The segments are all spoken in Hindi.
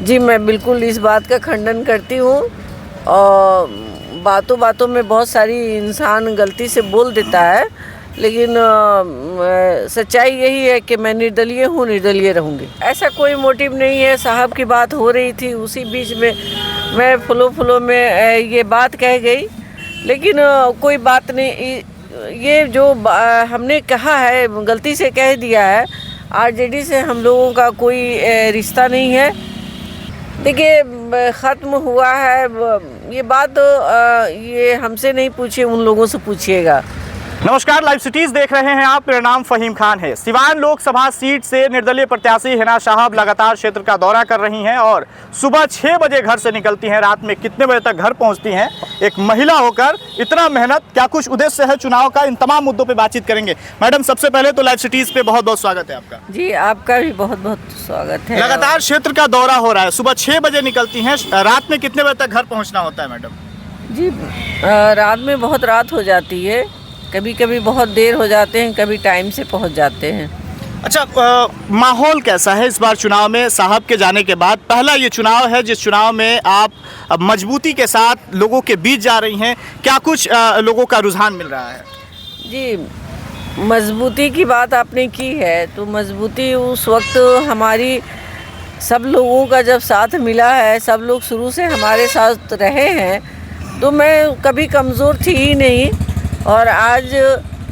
जी, मैं बिल्कुल इस बात का खंडन करती हूँ। और बातों बातों में बहुत सारी इंसान गलती से बोल देता है, लेकिन सच्चाई यही है कि मैं निर्दलीय हूँ, निर्दलीय रहूँगी। ऐसा कोई मोटिव नहीं है। साहब की बात हो रही थी, उसी बीच में मैं फ्लो में ये बात कह गई, लेकिन कोई बात नहीं। ये जो हमने कहा है, गलती से कह दिया है। आरजेडी से हम लोगों का कोई रिश्ता नहीं है। देखिए, ख़त्म हुआ है ये बात, ये हमसे नहीं पूछिए, उन लोगों से पूछिएगा। नमस्कार, लाइव सिटीज देख रहे हैं आप। मेरा नाम फहीम खान है। सिवान लोकसभा सीट से निर्दलीय प्रत्याशी हिना साहब लगातार क्षेत्र का दौरा कर रही हैं और सुबह 6 बजे घर से निकलती हैं, रात में कितने बजे तक घर पहुंचती हैं। एक महिला होकर इतना मेहनत, क्या कुछ उद्देश्य है चुनाव का, इन तमाम मुद्दों पे बातचीत करेंगे। मैडम, सबसे पहले तो लाइव सिटीज पे बहुत बहुत स्वागत है आपका। जी, आपका भी बहुत बहुत स्वागत है। लगातार क्षेत्र का दौरा हो रहा है, सुबह 6 बजे निकलती हैं, रात में कितने बजे तक घर पहुँचना होता है मैडम? जी, रात में बहुत रात हो जाती है, कभी कभी बहुत देर हो जाते हैं, कभी टाइम से पहुंच जाते हैं। अच्छा, माहौल कैसा है इस बार चुनाव में? साहब के जाने के बाद पहला ये चुनाव है जिस चुनाव में आप मजबूती के साथ लोगों के बीच जा रही हैं। क्या कुछ लोगों का रुझान मिल रहा है? जी, मजबूती की बात आपने की है, तो मजबूती उस वक्त हमारी सब लोगों का जब साथ मिला है, सब लोग शुरू से हमारे साथ रहे हैं, तो मैं कभी कमज़ोर थी ही नहीं। और आज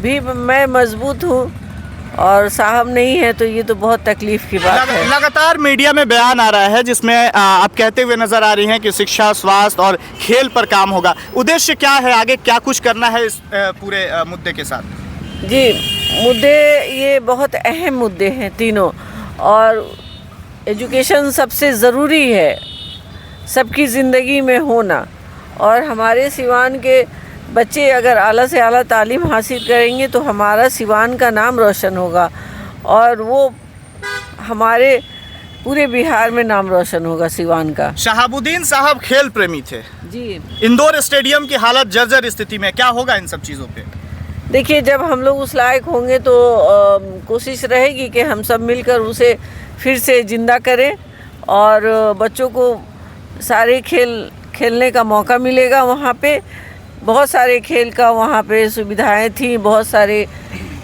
भी मैं मजबूत हूँ और साहब नहीं है, तो ये तो बहुत तकलीफ़ की बात है। लगातार मीडिया में बयान आ रहा है जिसमें आप कहते हुए नजर आ रही हैं कि शिक्षा, स्वास्थ्य और खेल पर काम होगा। उद्देश्य क्या है, आगे क्या कुछ करना है इस पूरे मुद्दे के साथ? जी, मुद्दे ये बहुत अहम मुद्दे हैं तीनों, और एजुकेशन सबसे ज़रूरी है सबकी ज़िंदगी में होना। और हमारे सिवान के बच्चे अगर आला से आला तालीम हासिल करेंगे तो हमारा सिवान का नाम रोशन होगा, और वो हमारे पूरे बिहार में नाम रोशन होगा सिवान का। शहाबुद्दीन साहब खेल प्रेमी थे जी। इंदौर स्टेडियम की हालत जर्जर स्थिति में, क्या होगा इन सब चीज़ों पे? देखिए, जब हम लोग उस लायक होंगे तो कोशिश रहेगी कि हम सब मिलकर उसे फिर से ज़िंदा करें, और बच्चों को सारे खेल खेलने का मौका मिलेगा। वहाँ पे बहुत सारे खेल का वहाँ पे सुविधाएं थी, बहुत सारे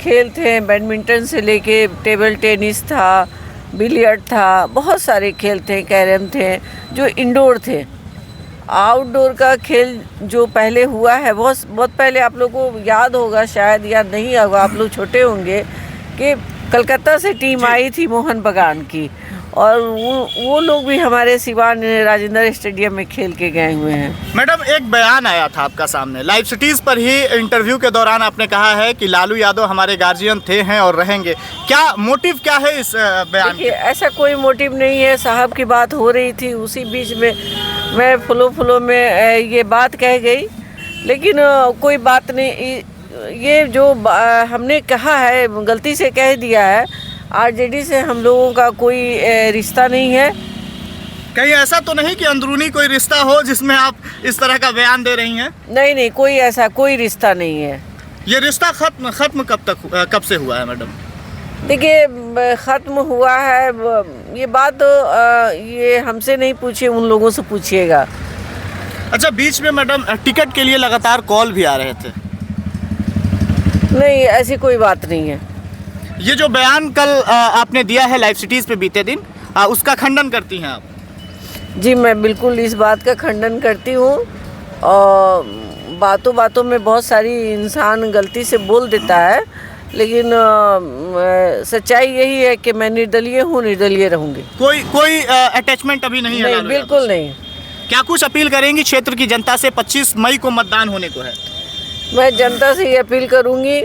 खेल थे, बैडमिंटन से लेके टेबल टेनिस था, बिलियर्ड था, बहुत सारे खेल थे, कैरम थे जो इंडोर थे। आउटडोर का खेल जो पहले हुआ है, बहुत पहले, आप लोगों को याद होगा, शायद याद नहीं होगा, आप लोग छोटे होंगे, कि कलकत्ता से टीम आई थी मोहन बगान की, और वो लोग भी हमारे सिवान राजेंद्र स्टेडियम में खेल के गए हुए हैं। मैडम, एक बयान आया था आपका सामने लाइव सिटीज पर ही, इंटरव्यू के दौरान आपने कहा है कि लालू यादव हमारे गार्जियन थे, हैं और रहेंगे। क्या मोटिव क्या है इस बयान? देखिए, ऐसा कोई मोटिव नहीं है। साहब की बात हो रही थी, उसी बीच में मैं फ्लो में ये बात कह गई, लेकिन कोई बात नहीं। ये जो हमने कहा है, गलती से कह दिया है। आरजेडी से हम लोगों का कोई रिश्ता नहीं है। कहीं ऐसा तो नहीं कि अंदरूनी कोई रिश्ता हो जिसमें आप इस तरह का बयान दे रही हैं? नहीं, कोई ऐसा कोई रिश्ता नहीं है। ये रिश्ता खत्म कब से हुआ है मैडम? देखिए, ख़त्म हुआ है ये बात, ये हमसे नहीं पूछिए, उन लोगों से पूछिएगा। अच्छा, बीच में मैडम टिकट के लिए लगातार कॉल भी आ रहे थे? नहीं, ऐसी कोई बात नहीं है। ये जो बयान कल आपने दिया है लाइव सिटीज पे बीते दिन, उसका खंडन करती हैं आप? जी, मैं बिल्कुल इस बात का खंडन करती हूँ। और बातों बातों में बहुत सारी इंसान गलती से बोल देता है, लेकिन सच्चाई यही है कि मैं निर्दलीय हूँ, निर्दलीय रहूँगी। कोई अटैचमेंट अभी नहीं है? नहीं, बिल्कुल नहीं। क्या कुछ अपील करेंगी क्षेत्र की जनता से? 25 मई को मतदान होने को है। मैं जनता से ये अपील करूँगी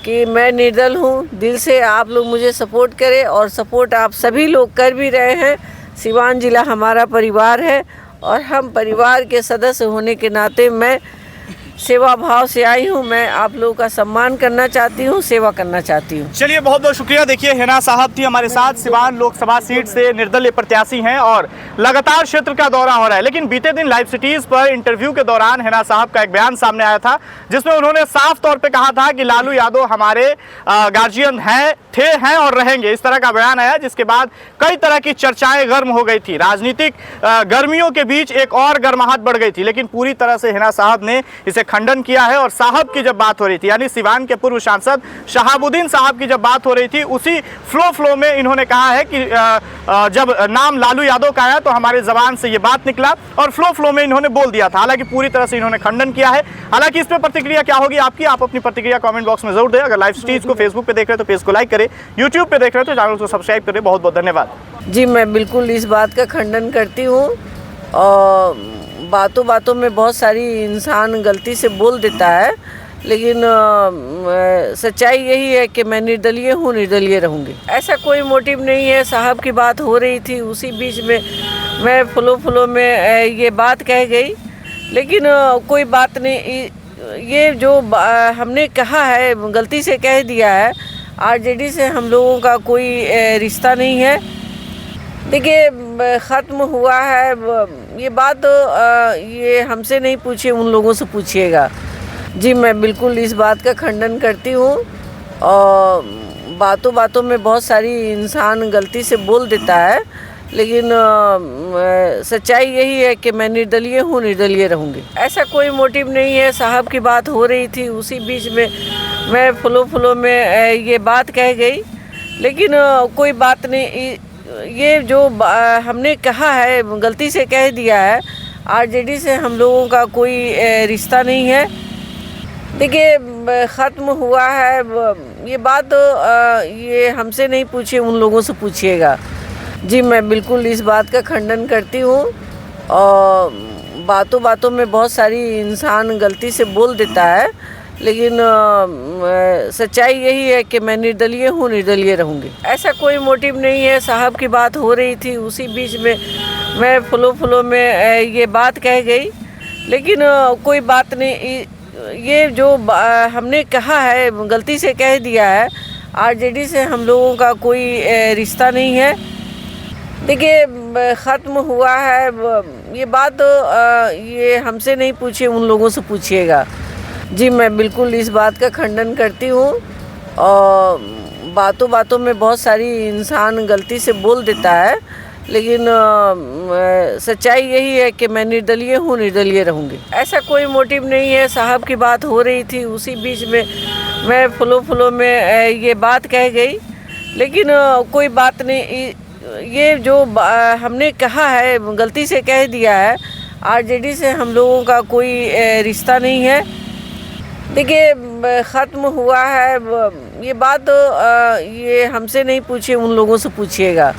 कि मैं निर्दल हूँ, दिल से आप लोग मुझे सपोर्ट करें, और सपोर्ट आप सभी लोग कर भी रहे हैं। सिवान ज़िला हमारा परिवार है, और हम परिवार के सदस्य होने के नाते मैं सेवा भाव से आई हूँ। मैं आप लोगों का सम्मान करना चाहती हूँ, सेवा करना चाहती हूँ। चलिए, बहुत बहुत शुक्रिया। देखिए, हिना साहब थी हमारे साथ, सिवान लोकसभा सीट से निर्दलीय प्रत्याशी हैं और लगातार क्षेत्र का दौरा हो रहा है। लेकिन बीते दिन लाइव सिटीज पर इंटरव्यू के दौरान हिना साहब का एक बयान सामने आया था, जिसमें उन्होंने साफ तौर पे कहा था कि लालू यादव हमारे गार्जियन हैं और रहेंगे। इस तरह का बयान आया, जिसके बाद कई तरह की चर्चाएं गर्म हो गई थी। राजनीतिक गर्मियों के बीच एक और गर्माहट बढ़ गई थी, लेकिन पूरी तरह से हिना साहब ने इसे खंडन किया है। और साहब की जब बात हो रही थी, यानी सिवान के पूर्व सांसद शहाबुद्दीन साहब की जब बात हो रही थी, उसी फ्लो में इन्होंने कहा है कि जब नाम लालू यादव का आया तो हमारे जबान से ये बात निकला और फ्लो में इन्होंने बोल दिया था। हालांकि पूरी तरह से इन्होंने खंडन किया है। हालांकि इस पर प्रतिक्रिया क्या होगी आपकी, आप अपनी प्रतिक्रिया कमेंट बॉक्स में जरूर दें। अगर लाइव सिटीज को फेसबुक पे देख रहे हैं तो पेज को लाइक करें, यूट्यूब पे देख रहे हैं तो चैनल को सब्सक्राइब करें। बहुत बहुत धन्यवाद। जी, मैं बिल्कुल इस बात का खंडन करती हूँ। और बातों में बहुत सारी इंसान गलती से बोल देता है, लेकिन सच्चाई यही है कि मैं निर्दलीय हूँ, निर्दलीय रहूँगी। ऐसा कोई मोटिव नहीं है। साहब की बात हो रही थी, उसी बीच में मैं फ्लो में ये बात कह गई, लेकिन कोई बात नहीं। ये जो हमने कहा है, गलती से कह दिया है। आरजेडी से हम लोगों का कोई रिश्ता नहीं है। देखिए, ख़त्म हुआ है ये बात, ये हमसे नहीं पूछिए, उन लोगों से पूछिएगा। जी, मैं बिल्कुल इस बात का खंडन करती हूँ। और बातों में बहुत सारी इंसान गलती से बोल देता है, लेकिन सच्चाई यही है कि मैं निर्दलीय हूँ, निर्दलीय रहूँगी। ऐसा कोई मोटिव नहीं है। साहब की बात हो रही थी, उसी बीच में मैं फ्लो में ये बात कह गई, लेकिन कोई बात नहीं। ये जो हमने कहा है, गलती से कह दिया है। आरजेडी से हम लोगों का कोई रिश्ता नहीं है। देखिए, ख़त्म हुआ है ये बात, ये हमसे नहीं पूछिए, उन लोगों से पूछिएगा। जी, मैं बिल्कुल इस बात का खंडन करती हूँ। और बातों में बहुत सारी इंसान गलती से बोल देता है, लेकिन सच्चाई यही है कि मैं निर्दलीय हूँ, निर्दलीय रहूँगी। ऐसा कोई मोटिव नहीं है। साहब की बात हो रही थी, उसी बीच में मैं फ्लो में ये बात कह गई, लेकिन कोई बात नहीं। ये जो हमने कहा है, गलती से कह दिया है। आरजेडी से हम लोगों का कोई रिश्ता नहीं है। देखिए, ख़त्म हुआ है ये बात, ये हमसे नहीं पूछिए, उन लोगों से पूछिएगा। जी, मैं बिल्कुल इस बात का खंडन करती हूँ। और बातों में बहुत सारी इंसान गलती से बोल देता है, लेकिन सच्चाई यही है कि मैं निर्दलीय हूँ, निर्दलीय रहूँगी। ऐसा कोई मोटिव नहीं है। साहब की बात हो रही थी, उसी बीच में मैं फ्लो में ये बात कह गई, लेकिन कोई बात नहीं। ये जो हमने कहा है, गलती से कह दिया है। आरजेडी से हम लोगों का कोई रिश्ता नहीं है। देखिए, ख़त्म हुआ है ये बात, ये हमसे नहीं पूछिए, उन लोगों से पूछिएगा।